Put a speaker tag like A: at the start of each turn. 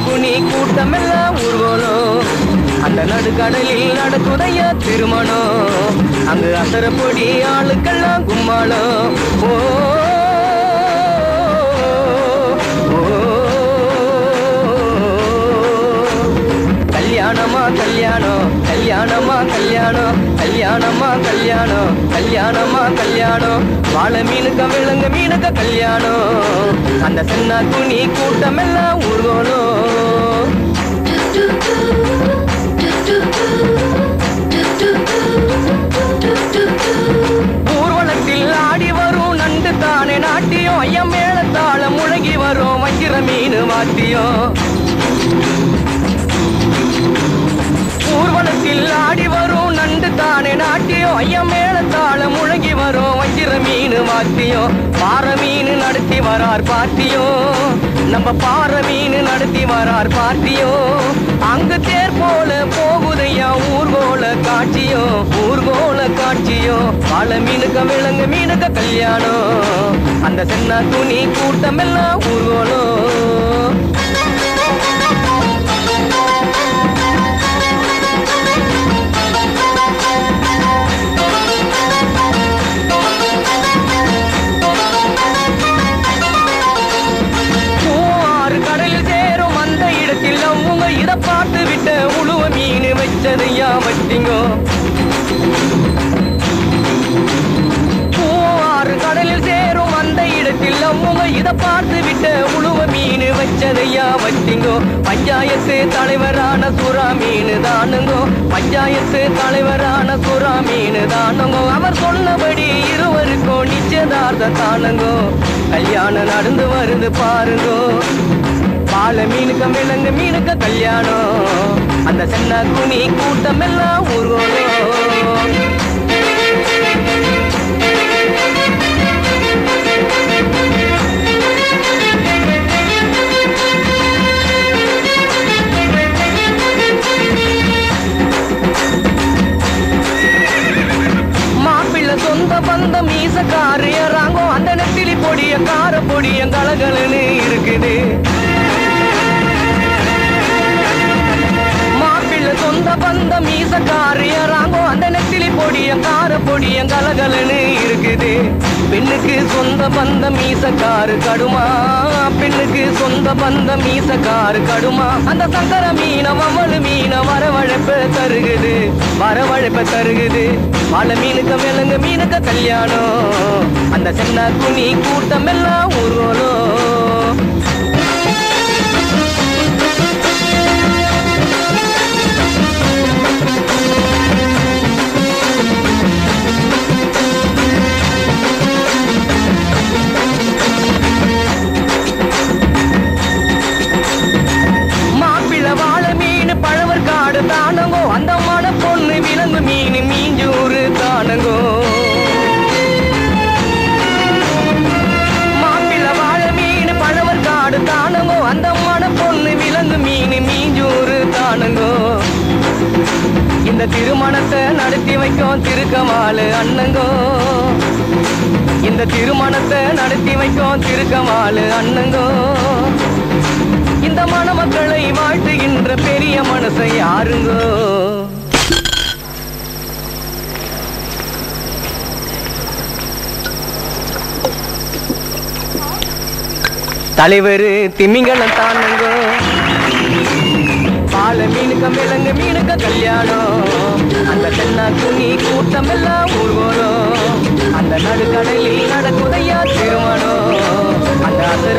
A: குனி கூட்டமெல்லாம் ஊர்வலம். அந்த நடுக்கடலில் நடக்குதையா திருமணம். அங்கு அசரப்பொடி ஆளுக்கெல்லாம் கும்மாளம். ஓ கல்யாணமா கல்யாணம் கல்யாணமா கல்யாணம் கல்யாணமா கல்யாணம் கல்யாணமா கல்யாணம். வாழை மீனுக்க விலங்க மீனுக்க கல்யாணம். அந்த சென்னா குனி கூட்டமெல்லாம் ஊர்வலம். ஊர்வலத்தில் ஆடி வரும் நண்டு தானே நாட்டியம். ஐயம் மேளத்தாள முழங்கி வரும் வஞ்சிர மீன் வாத்தியம். ஊர்வலத்தில் ஆடி வரும் நண்டு தானே நாட்டியம். ஐயம் மேளத்தாள முழங்கி வரும் வஞ்சிர மீன் வாத்தியம். பாறை மீன் நடத்தி வரார் பார்த்தியும். நம்ம பாறை மீன் நடத்தி வரார் பார்த்தியும். அங்கு தேர் போல போகுதையா ஊர்கோல காட்சியும். ஊர்கோல காட்சியும். வாழை மீனுக்க விலங்கு மீனுக்க கல்யாணம். அந்த சென்னா துணி கூட்டமெல்லாம் ஊர்கோலம். இத பார்த்து விட்ட உழுவ மீன் வச்சதையா வட்டிங்கோ. பூவாறு கடலில் சேரும் அந்த இடத்தில் அம்முங்க இத பார்த்து விட்ட உழுவ மீன் வச்சதையா வட்டிங்கோ. பஞ்சாயத்து தலைவரான சுறா மீன் தானுங்கோ. பஞ்சாயத்து தலைவரான சுறா மீன் தானுங்கோ. அவர் சொன்னபடி இருவருக்கும் நிச்சயதார்த்த தானுங்கோ. கல்யாணம் நடந்து வருது பாருங்கோ. வாழை மீனுக்க விலங்கு மீனுக்க கல்யாணம். அந்த சென்னா குனி கூட்டமெல்லாம் ஊர்வலம். மாப்பிள்ள சொந்த பந்தம் மீசக்காரு ஏறாங்கோ. அந்த நெத்திலி பொடிய கார பொடிய கலகலன்னு இருக்குது. சொந்த பந்தம் மீசக்காரு ஏறாங்கோ. அந்த நெத்திலி பொடிய கார பொடிய கலகலன்னு இருக்குது. பெண்ணுக்கு சொந்த பந்தம் மீசக்காரு கடுமா. பெண்ணுக்கு சொந்த பந்தம் மீசக்காரு கடுமா. அந்த சங்கர மீன மமலு மீன வரவழைப்ப தருகுது. வரவழைப்ப தருகுது. வாழை மீனுக்க விலங்கு மீனுக்க கல்யாணம். அந்த சென்னா குனி கூட்டமெல்லாம் ஊர்வலம். தானங்கோ. அந்த மன பொண்ணு விலங்கு மீன் மீஞ்சூறு தானங்கோ. மாப்பிள்ள வாழை மீன் பழவர் காடு தானங்கோ. அந்த மன பொண்ணு விலங்கு மீன் மீஞ்சூறு தானங்கோ. இந்த திருமணத்தை நடத்தி வைக்கும் திருக்கமாலு அண்ணங்கோ. இந்த திருமணத்தை நடத்தி வைக்கும் திருக்கமாலு அண்ணங்கோ. இந்த மணமக்களை வாழ்த்துகின்ற பெரிய மனசை யாருங்கோ. தலைவர் திமிங்கலம் தானுங்கோ. வாழை மீனுக்க விலங்கு மீனுக்க கல்யாணம். அந்த சென்னா குனி கூட்டமெல்லாம் ஊர்வலம். அந்த நடுக்கடலில் நடக்குதையா திருமணம். அந்த அசர